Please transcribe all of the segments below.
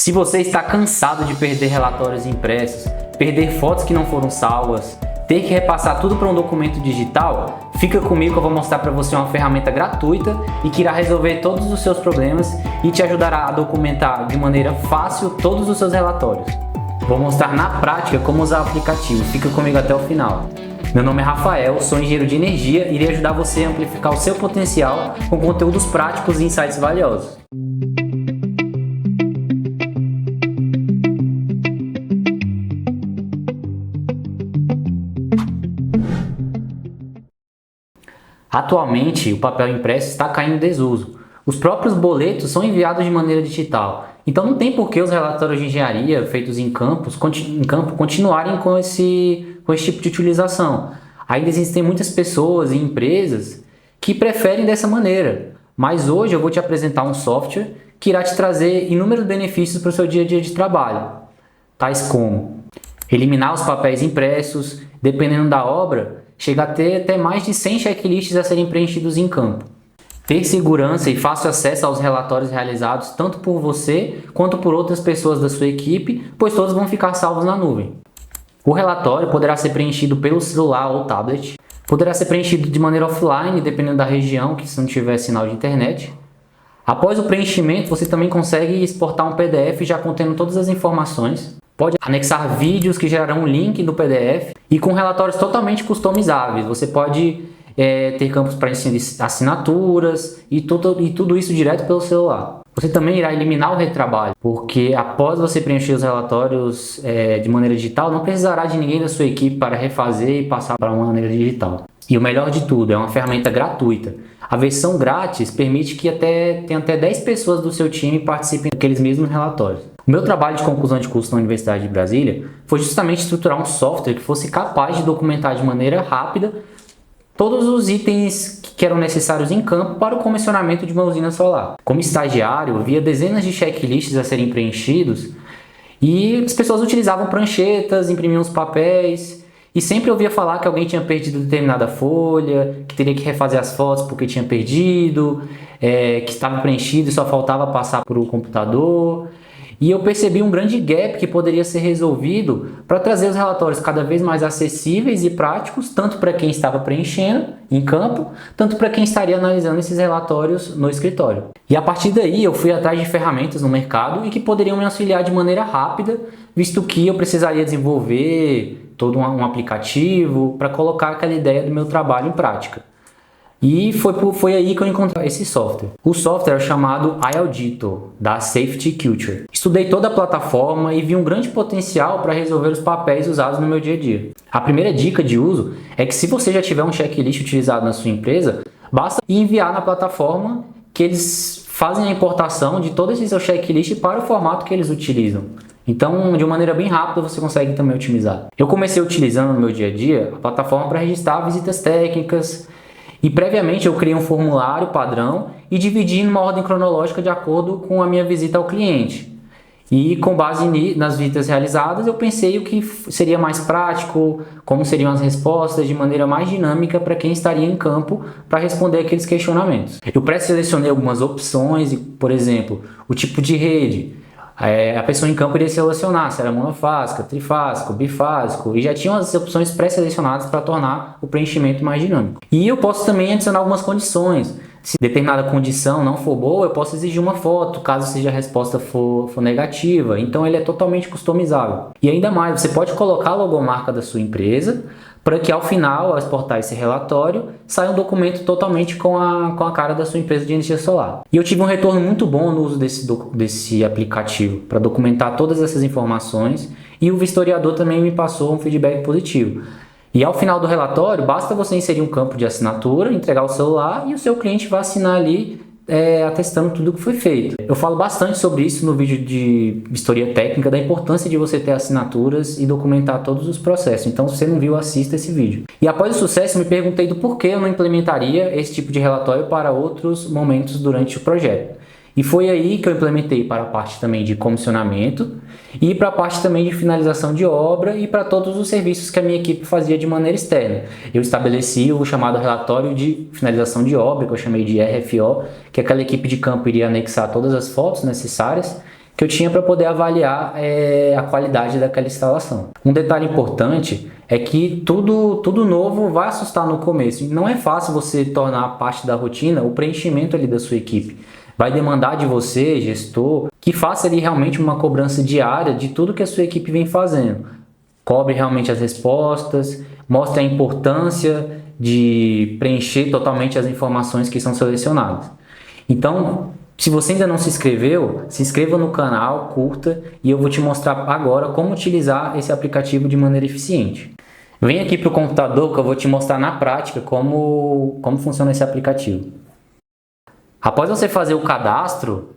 Se você está cansado de perder relatórios impressos, perder fotos que não foram salvas, ter que repassar tudo para um documento digital, fica comigo que eu vou mostrar para você uma ferramenta gratuita e que irá resolver todos os seus problemas e te ajudará a documentar de maneira fácil todos os seus relatórios. Vou mostrar na prática como usar o aplicativo, fica comigo até o final. Meu nome é Rafael, sou engenheiro de energia e irei ajudar você a amplificar o seu potencial com conteúdos práticos e insights valiosos. Atualmente, o papel impresso está caindo em desuso. Os próprios boletos são enviados de maneira digital. Então não tem por que os relatórios de engenharia feitos em campo continuarem com esse tipo de utilização. Ainda existem muitas pessoas e empresas que preferem dessa maneira. Mas hoje eu vou te apresentar um software que irá te trazer inúmeros benefícios para o seu dia a dia de trabalho. Tais como eliminar os papéis impressos, dependendo da obra, chega a ter até mais de 100 checklists a serem preenchidos em campo. Ter segurança e fácil acesso aos relatórios realizados tanto por você quanto por outras pessoas da sua equipe, pois todos vão ficar salvos na nuvem. O relatório poderá ser preenchido pelo celular ou tablet, poderá ser preenchido de maneira offline, dependendo da região, que se não tiver sinal de internet. Após o preenchimento, você também consegue exportar um PDF já contendo todas as informações. Pode anexar vídeos que gerarão um link no PDF e com relatórios totalmente customizáveis. Você pode ter campos para assinaturas e tudo isso direto pelo celular. Você também irá eliminar o retrabalho, porque após você preencher os relatórios de maneira digital, não precisará de ninguém da sua equipe para refazer e passar para uma maneira digital. E o melhor de tudo, é uma ferramenta gratuita. A versão grátis permite que tenha até 10 pessoas do seu time participem daqueles mesmos relatórios. O meu trabalho de conclusão de curso na Universidade de Brasília foi justamente estruturar um software que fosse capaz de documentar de maneira rápida todos os itens que eram necessários em campo para o comissionamento de uma usina solar. Como estagiário, eu via dezenas de checklists a serem preenchidos e as pessoas utilizavam pranchetas, imprimiam os papéis e sempre ouvia falar que alguém tinha perdido determinada folha, que teria que refazer as fotos porque tinha perdido, que estava preenchido e só faltava passar para o computador. E eu percebi um grande gap que poderia ser resolvido para trazer os relatórios cada vez mais acessíveis e práticos, tanto para quem estava preenchendo em campo, tanto para quem estaria analisando esses relatórios no escritório. E a partir daí eu fui atrás de ferramentas no mercado e que poderiam me auxiliar de maneira rápida, visto que eu precisaria desenvolver todo um aplicativo para colocar aquela ideia do meu trabalho em prática. E foi aí que eu encontrei esse software. O software é chamado iAuditor, da Safety Culture. Estudei toda a plataforma e vi um grande potencial para resolver os papéis usados no meu dia a dia. A primeira dica de uso é que se você já tiver um checklist utilizado na sua empresa, basta enviar na plataforma que eles fazem a importação de todo esse seu checklist para o formato que eles utilizam. Então, de uma maneira bem rápida, você consegue também otimizar. Eu comecei utilizando no meu dia a dia a plataforma para registrar visitas técnicas, e previamente eu criei um formulário padrão e dividi numa ordem cronológica de acordo com a minha visita ao cliente. E com base nas visitas realizadas, eu pensei o que seria mais prático, como seriam as respostas de maneira mais dinâmica para quem estaria em campo para responder aqueles questionamentos. Eu pré-selecionei algumas opções, por exemplo, o tipo de rede. A pessoa em campo iria selecionar se era monofásica, trifásico, bifásico, e já tinham as opções pré-selecionadas para tornar o preenchimento mais dinâmico. E eu posso também adicionar algumas condições. Se determinada condição não for boa, eu posso exigir uma foto, caso seja a resposta for negativa. Então ele é totalmente customizável. E ainda mais, você pode colocar a logomarca da sua empresa, para que ao final, ao exportar esse relatório, saia um documento totalmente com a cara da sua empresa de energia solar. E eu tive um retorno muito bom no uso desse aplicativo para documentar todas essas informações e o vistoriador também me passou um feedback positivo. E ao final do relatório, basta você inserir um campo de assinatura, entregar o celular e o seu cliente vai assinar ali atestando tudo que foi feito. Eu falo bastante sobre isso no vídeo de vistoria técnica, da importância de você ter assinaturas e documentar todos os processos. Então, se você não viu, assista esse vídeo. E após o sucesso, eu me perguntei do porquê eu não implementaria esse tipo de relatório para outros momentos durante o projeto. E foi aí que eu implementei para a parte também de comissionamento e para a parte também de finalização de obra e para todos os serviços que a minha equipe fazia de maneira externa. Eu estabeleci o chamado relatório de finalização de obra, que eu chamei de RFO, que aquela equipe de campo iria anexar todas as fotos necessárias que eu tinha para poder avaliar a qualidade daquela instalação. Um detalhe importante é que tudo novo vai assustar no começo. Não é fácil você tornar parte da rotina o preenchimento ali da sua equipe. Vai demandar de você, gestor, que faça ali realmente uma cobrança diária de tudo que a sua equipe vem fazendo. Cobre realmente as respostas, mostre a importância de preencher totalmente as informações que são selecionadas. Então, se você ainda não se inscreveu, se inscreva no canal, curta, e eu vou te mostrar agora como utilizar esse aplicativo de maneira eficiente. Vem aqui para o computador que eu vou te mostrar na prática como funciona esse aplicativo. Após você fazer o cadastro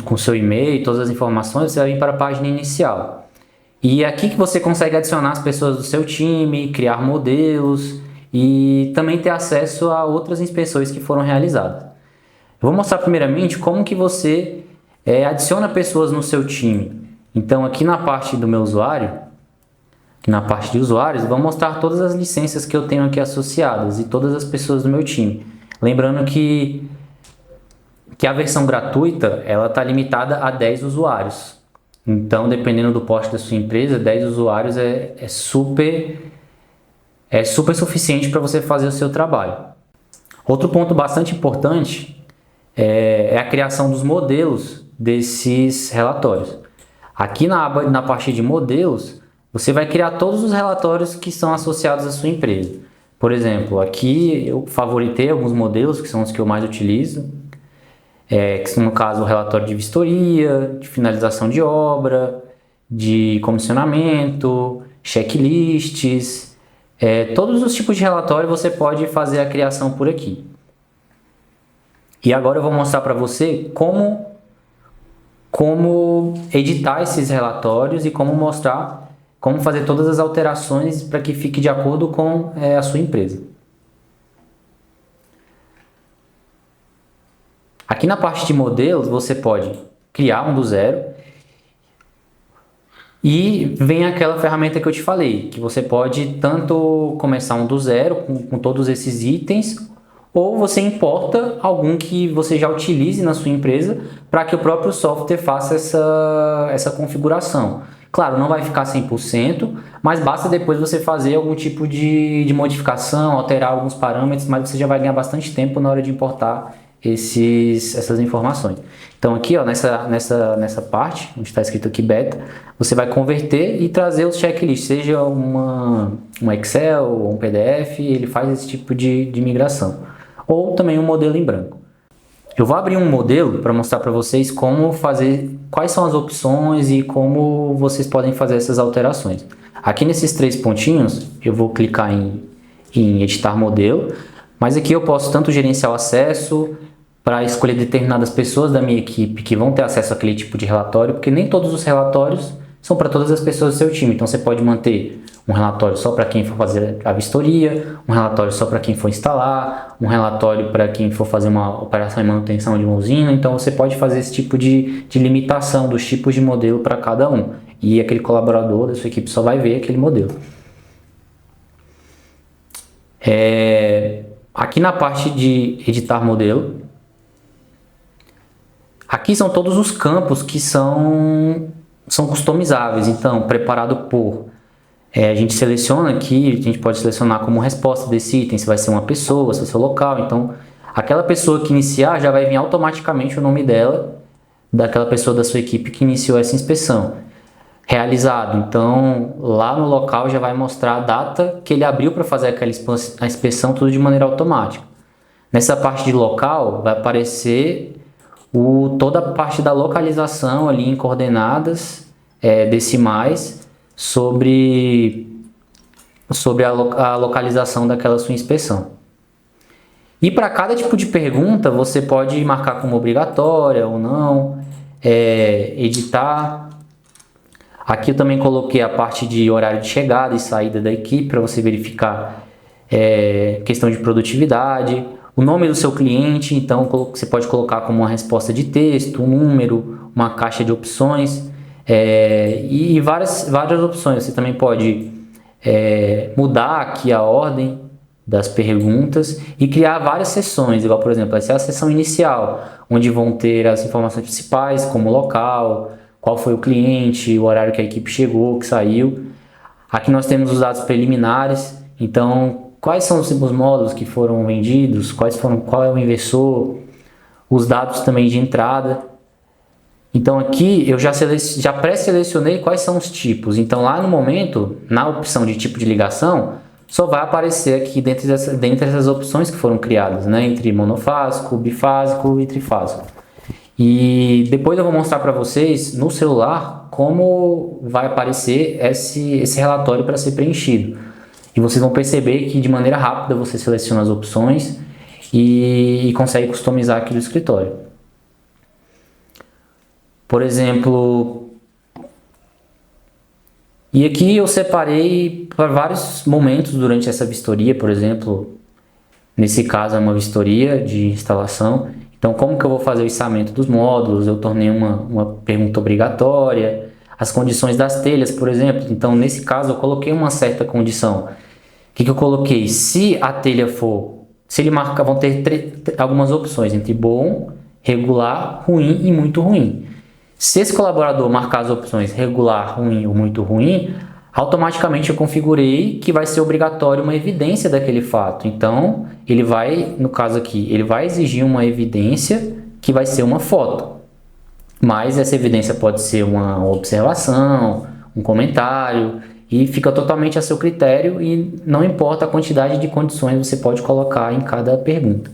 com seu e-mail, todas as informações, você vai vir para a página inicial. E é aqui que você consegue adicionar as pessoas do seu time, criar modelos e também ter acesso a outras inspeções que foram realizadas. Eu vou mostrar primeiramente como que você adiciona pessoas no seu time. Então aqui na parte do meu usuário, aqui na parte de usuários, eu vou mostrar todas as licenças que eu tenho aqui associadas e todas as pessoas do meu time. Lembrando que a versão gratuita ela está limitada a 10 usuários. Então, dependendo do porte da sua empresa, 10 usuários é super suficiente para você fazer o seu trabalho. Outro ponto bastante importante é a criação dos modelos desses relatórios. Aqui na parte de modelos, você vai criar todos os relatórios que são associados à sua empresa. Por exemplo, aqui eu favoritei alguns modelos, que são os que eu mais utilizo, que são, no caso, o relatório de vistoria, de finalização de obra, de comissionamento, checklists, todos os tipos de relatório você pode fazer a criação por aqui. E agora eu vou mostrar para você como editar esses relatórios e como fazer todas as alterações para que fique de acordo com a sua empresa. Aqui na parte de modelos você pode criar um do zero e vem aquela ferramenta que eu te falei, que você pode tanto começar um do zero com todos esses itens, ou você importa algum que você já utilize na sua empresa para que o próprio software faça essa configuração. Claro, não vai ficar 100%, mas basta depois você fazer algum tipo de modificação, alterar alguns parâmetros, mas você já vai ganhar bastante tempo na hora de importar essas informações. Então aqui, ó, nessa parte, onde está escrito aqui beta, você vai converter e trazer os checklists, seja um Excel ou um PDF, ele faz esse tipo de migração. Ou também um modelo em branco. Eu vou abrir um modelo para mostrar para vocês como fazer, quais são as opções e como vocês podem fazer essas alterações. Aqui nesses 3 pontinhos, eu vou clicar em editar modelo, mas aqui eu posso tanto gerenciar o acesso para escolher determinadas pessoas da minha equipe que vão ter acesso àquele tipo de relatório, porque nem todos os relatórios são para todas as pessoas do seu time. Então você pode manter um relatório só para quem for fazer a vistoria, um relatório só para quem for instalar, um relatório para quem for fazer uma operação de manutenção de uma usina. Então você pode fazer esse tipo de limitação dos tipos de modelo para cada um. E aquele colaborador da sua equipe só vai ver aquele modelo. Aqui na parte de editar modelo, aqui são todos os campos que são customizáveis. Então, preparado por... a gente seleciona aqui, a gente pode selecionar como resposta desse item, se vai ser uma pessoa, se vai ser o local. Então, aquela pessoa que iniciar já vai vir automaticamente o nome dela, daquela pessoa da sua equipe que iniciou essa inspeção. Realizado, então lá no local já vai mostrar a data que ele abriu para fazer a inspeção, tudo de maneira automática. Nessa parte de local vai aparecer toda a parte da localização ali em coordenadas decimais sobre a localização daquela sua inspeção. E para cada tipo de pergunta você pode marcar como obrigatória ou não, editar. Aqui eu também coloquei a parte de horário de chegada e saída da equipe para você verificar questão de produtividade, o nome do seu cliente. Então você pode colocar como uma resposta de texto, um número, uma caixa de opções e várias opções. Você também pode mudar aqui a ordem das perguntas e criar várias sessões, igual, por exemplo, essa é a sessão inicial, onde vão ter as informações principais, como o local, qual foi o cliente, o horário que a equipe chegou, que saiu. Aqui nós temos os dados preliminares, então quais são os módulos que foram vendidos, qual é o inversor, os dados também de entrada. Então aqui eu já pré-selecionei quais são os tipos. Então lá no momento, na opção de tipo de ligação, só vai aparecer aqui dentre essas opções que foram criadas, né? Entre monofásico, bifásico e trifásico. E depois eu vou mostrar para vocês no celular como vai aparecer esse relatório para ser preenchido. E vocês vão perceber que de maneira rápida você seleciona as opções e consegue customizar aqui no escritório. Por exemplo, e aqui eu separei para vários momentos durante essa vistoria, por exemplo, nesse caso é uma vistoria de instalação. Então, como que eu vou fazer o içamento dos módulos? Eu tornei uma pergunta obrigatória. As condições das telhas, por exemplo. Então, nesse caso, eu coloquei uma certa condição. O que eu coloquei? Se a telha for... Se ele marcar, vão ter algumas opções entre bom, regular, ruim e muito ruim. Se esse colaborador marcar as opções regular, ruim ou muito ruim, automaticamente eu configurei que vai ser obrigatório uma evidência daquele fato. Então, ele vai, no caso aqui, ele vai exigir uma evidência que vai ser uma foto. Mas essa evidência pode ser uma observação, um comentário, e fica totalmente a seu critério e não importa a quantidade de condições que você pode colocar em cada pergunta.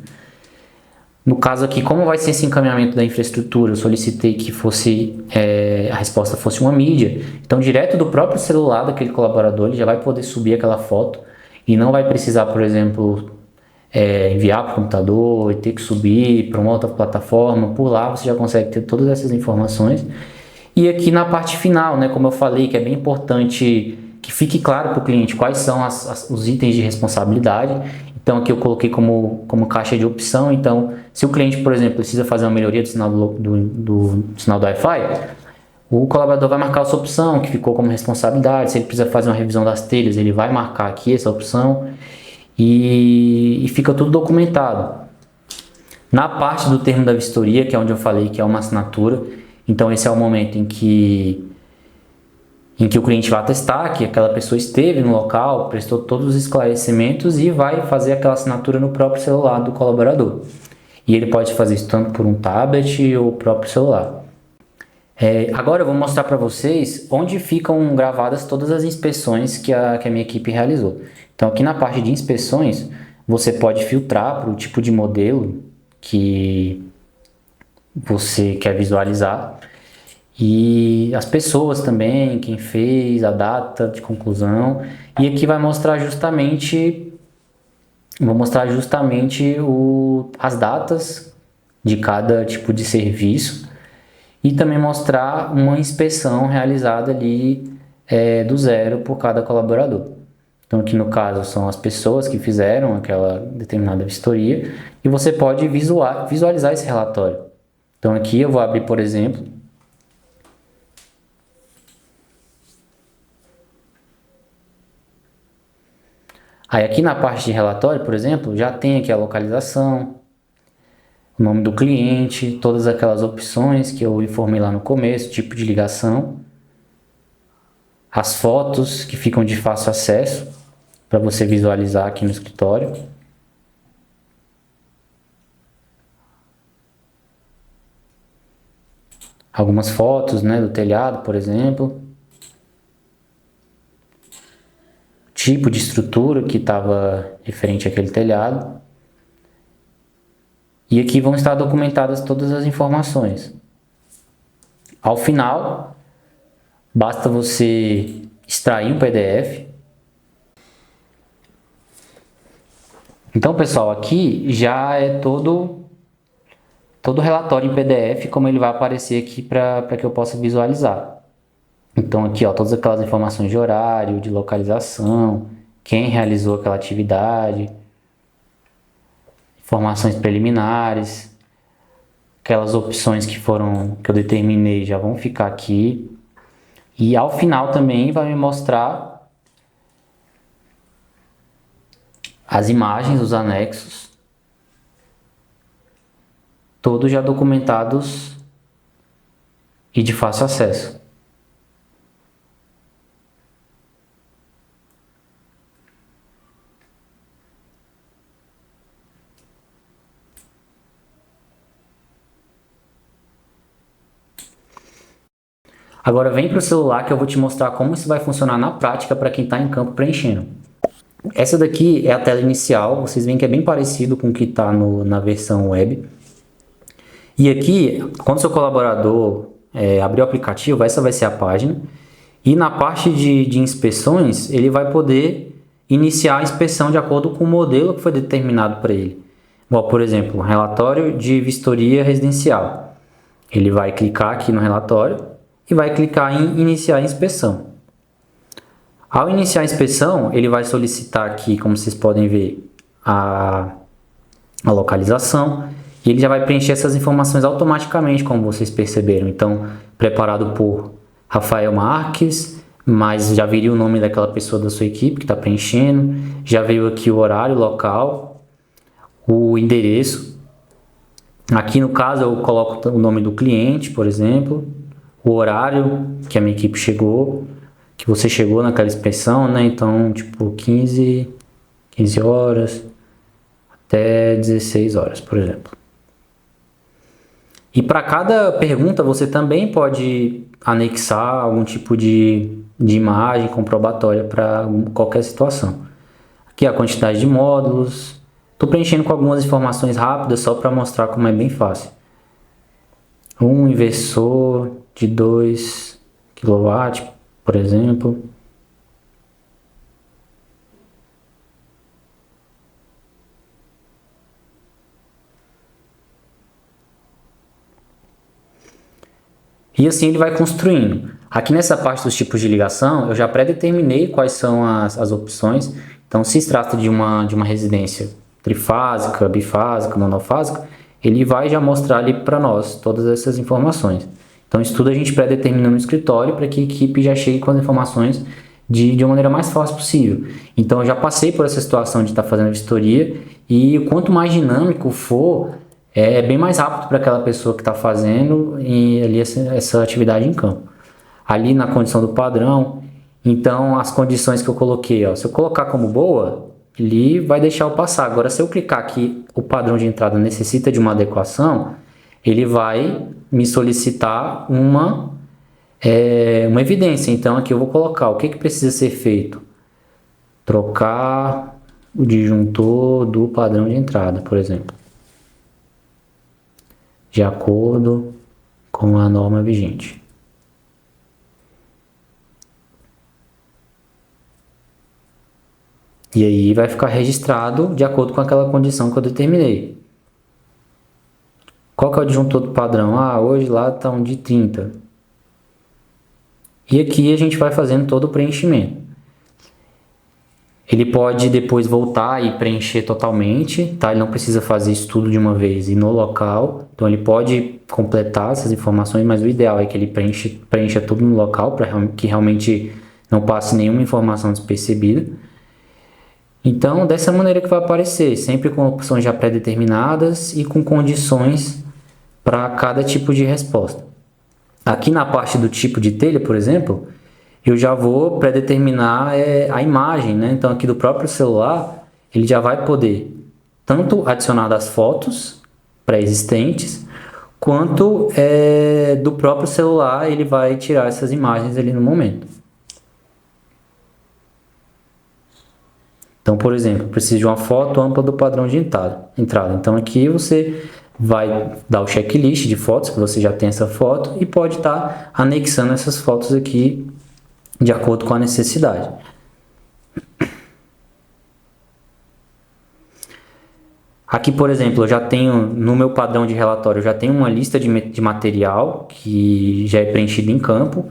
No caso aqui, como vai ser esse encaminhamento da infraestrutura, eu solicitei que a resposta fosse uma mídia. Então, direto do próprio celular daquele colaborador, ele já vai poder subir aquela foto e não vai precisar, por exemplo, enviar para o computador e ter que subir para uma outra plataforma. Por lá você já consegue ter todas essas informações. E aqui na parte final, né, como eu falei, que é bem importante que fique claro para o cliente quais são os itens de responsabilidade. Então aqui eu coloquei como caixa de opção. Então, se o cliente, por exemplo, precisa fazer uma melhoria do sinal do sinal do Wi-Fi, o colaborador vai marcar essa opção que ficou como responsabilidade. Se ele precisa fazer uma revisão das telhas, ele vai marcar aqui essa opção e fica tudo documentado. Na parte do termo da vistoria, que é onde eu falei que é uma assinatura, então esse é o momento em que o cliente vai atestar que aquela pessoa esteve no local, prestou todos os esclarecimentos e vai fazer aquela assinatura no próprio celular do colaborador. E ele pode fazer isso tanto por um tablet ou próprio celular. Agora eu vou mostrar para vocês onde ficam gravadas todas as inspeções que a minha equipe realizou. Então aqui na parte de inspeções, você pode filtrar para o tipo de modelo que você quer visualizar. E as pessoas também, quem fez, a data de conclusão. E aqui vai mostrar justamente, as datas de cada tipo de serviço. E também mostrar uma inspeção realizada ali do zero por cada colaborador. Então aqui no caso são as pessoas que fizeram aquela determinada vistoria. E você pode visualizar esse relatório. Então aqui eu vou abrir, por exemplo, aí aqui na parte de relatório, por exemplo, já tem aqui a localização, o nome do cliente, todas aquelas opções que eu informei lá no começo, tipo de ligação, as fotos que ficam de fácil acesso para você visualizar aqui no escritório. Algumas fotos, né, do telhado, por exemplo. Tipo de estrutura que estava referente àquele telhado. E aqui vão estar documentadas todas as informações. Ao final, basta você extrair um PDF. Então, pessoal, aqui já é todo o relatório em PDF, como ele vai aparecer aqui para que eu possa visualizar. Então aqui, ó, todas aquelas informações de horário, de localização, quem realizou aquela atividade, informações preliminares, aquelas opções que eu determinei já vão ficar aqui. E ao final também vai me mostrar as imagens, os anexos, todos já documentados e de fácil acesso. Agora vem para o celular que eu vou te mostrar como isso vai funcionar na prática para quem está em campo preenchendo. Essa daqui é a tela inicial, vocês veem que é bem parecido com o que está na versão web. E aqui, quando seu colaborador abrir o aplicativo, essa vai ser a página. E na parte de inspeções, ele vai poder iniciar a inspeção de acordo com o modelo que foi determinado para ele. Bom, por exemplo, relatório de vistoria residencial. Ele vai clicar aqui no relatório e vai clicar em iniciar a inspeção. Ao iniciar a inspeção, ele vai solicitar aqui, como vocês podem ver, a localização, e ele já vai preencher essas informações automaticamente, como vocês perceberam. Então, preparado por Rafael Marques, mas já viria o nome daquela pessoa da sua equipe que está preenchendo, já veio aqui o horário, o local, o endereço. Aqui no caso eu coloco o nome do cliente, por exemplo, o horário que a minha equipe chegou, que você chegou naquela inspeção, né? Então, tipo, 15 horas até 16 horas, por exemplo. E para cada pergunta, você também pode anexar algum tipo de imagem comprobatória para qualquer situação. Aqui a quantidade de módulos. Estou preenchendo com algumas informações rápidas só para mostrar como é bem fácil. Um inversor de 2 kW, por exemplo. E assim ele vai construindo. Aqui nessa parte dos tipos de ligação, eu já pré-determinei quais são as opções. Então, se se trata de uma residência trifásica, bifásica, monofásica, ele vai já mostrar ali para nós todas essas informações. Então, isso tudo a gente pré-determina no escritório para que a equipe já chegue com as informações de uma maneira mais fácil possível. Então, eu já passei por essa situação de estar fazendo vistoria e quanto mais dinâmico for, é bem mais rápido para aquela pessoa que está fazendo ali essa atividade em campo. Ali na condição do padrão, então as condições que eu coloquei, ó, se eu colocar como boa, ele vai deixar eu passar. Agora, se eu clicar aqui, o padrão de entrada necessita de uma adequação, ele vai me solicitar uma evidência. Então, aqui eu vou colocar o que precisa ser feito. Trocar o disjuntor do padrão de entrada, por exemplo, de acordo com a norma vigente. E aí vai ficar registrado de acordo com aquela condição que eu determinei. Qual que é o disjuntor do padrão? Ah, hoje lá está um de 30. E aqui a gente vai fazendo todo o preenchimento. Ele pode depois voltar e preencher totalmente, tá? Ele não precisa fazer isso tudo de uma vez e no local. Então ele pode completar essas informações, mas o ideal é que ele preencha tudo no local para que realmente não passe nenhuma informação despercebida. Então, dessa maneira que vai aparecer, sempre com opções já pré-determinadas e com condições para cada tipo de resposta. Aqui na parte do tipo de telha, por exemplo, eu já vou pré-determinar a imagem, né? Então, aqui do próprio celular, ele já vai poder tanto adicionar das fotos pré-existentes, quanto do próprio celular ele vai tirar essas imagens ali no momento. Então, por exemplo, preciso de uma foto ampla do padrão de entrada. Então, aqui você vai dar o checklist de fotos, que você já tem essa foto, e pode estar anexando essas fotos aqui de acordo com a necessidade. Aqui, por exemplo, eu já tenho, no meu padrão de relatório, eu já tenho uma lista de material que já é preenchida em campo,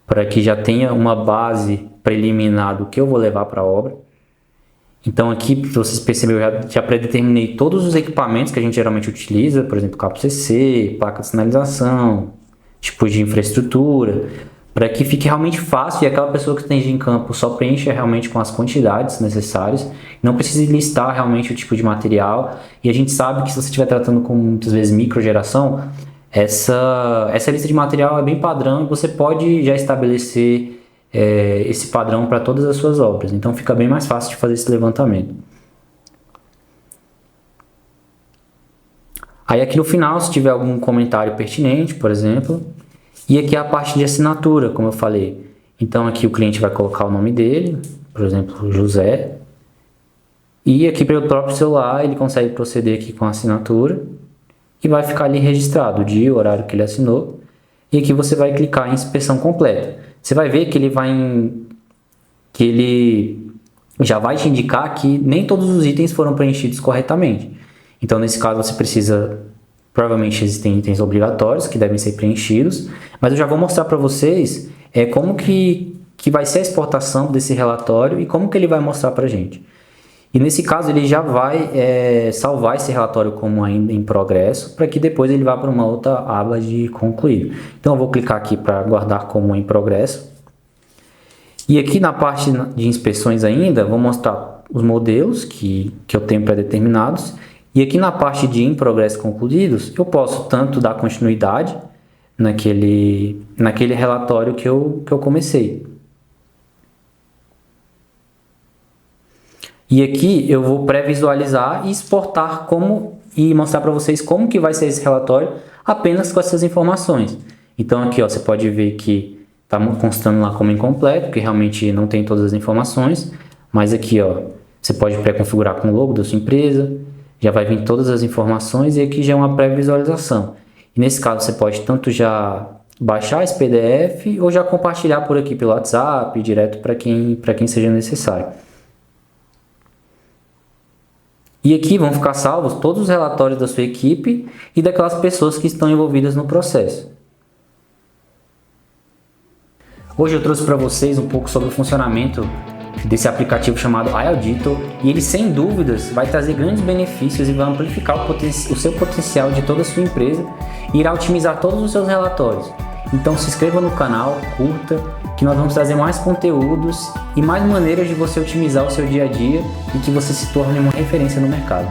para que já tenha uma base preliminar do que eu vou levar para a obra. Então aqui, se vocês perceberam, eu já predeterminei todos os equipamentos que a gente geralmente utiliza, por exemplo, cabo CC, placa de sinalização, tipos de infraestrutura, para que fique realmente fácil e aquela pessoa que esteja em campo só preencha realmente com as quantidades necessárias não precisa listar realmente o tipo de material, e a gente sabe que se você estiver tratando com muitas vezes microgeração, essa lista de material é bem padrão e você pode já estabelecer esse padrão para todas as suas obras, então fica bem mais fácil de fazer esse levantamento. Aí aqui no final, se tiver algum comentário pertinente, por exemplo, e aqui é a parte de assinatura, como eu falei. Então aqui o cliente vai colocar o nome dele, por exemplo, José, e aqui pelo próprio celular ele consegue proceder aqui com a assinatura e vai ficar ali registrado o dia, o horário que ele assinou, e aqui você vai clicar em inspeção completa. Você vai ver que ele já vai te indicar que nem todos os itens foram preenchidos corretamente. Então, nesse caso, você precisa, provavelmente existem itens obrigatórios que devem ser preenchidos, mas eu já vou mostrar para vocês como que vai ser a exportação desse relatório e como que ele vai mostrar para a gente. E nesse caso, ele já vai salvar esse relatório como ainda em progresso, para que depois ele vá para uma outra aba de concluído. Então, eu vou clicar aqui para guardar como em progresso. E aqui na parte de inspeções ainda, vou mostrar os modelos que eu tenho pré-determinados. E aqui na parte de em progresso concluídos, eu posso tanto dar continuidade naquele relatório que eu comecei. E aqui eu vou pré-visualizar e exportar e mostrar para vocês como que vai ser esse relatório apenas com essas informações. Então aqui ó, você pode ver que está constando lá como incompleto, porque realmente não tem todas as informações. Mas aqui ó, você pode pré-configurar com o logo da sua empresa. Já vai vir todas as informações e aqui já é uma pré-visualização. E nesse caso você pode tanto já baixar esse PDF ou já compartilhar por aqui pelo WhatsApp, direto para quem seja necessário. E aqui vão ficar salvos todos os relatórios da sua equipe e daquelas pessoas que estão envolvidas no processo. Hoje eu trouxe para vocês um pouco sobre o funcionamento desse aplicativo chamado iAuditor, e ele sem dúvidas vai trazer grandes benefícios e vai amplificar o seu potencial de toda a sua empresa e irá otimizar todos os seus relatórios. Então se inscreva no canal, curta, que nós vamos trazer mais conteúdos e mais maneiras de você otimizar o seu dia a dia e que você se torne uma referência no mercado.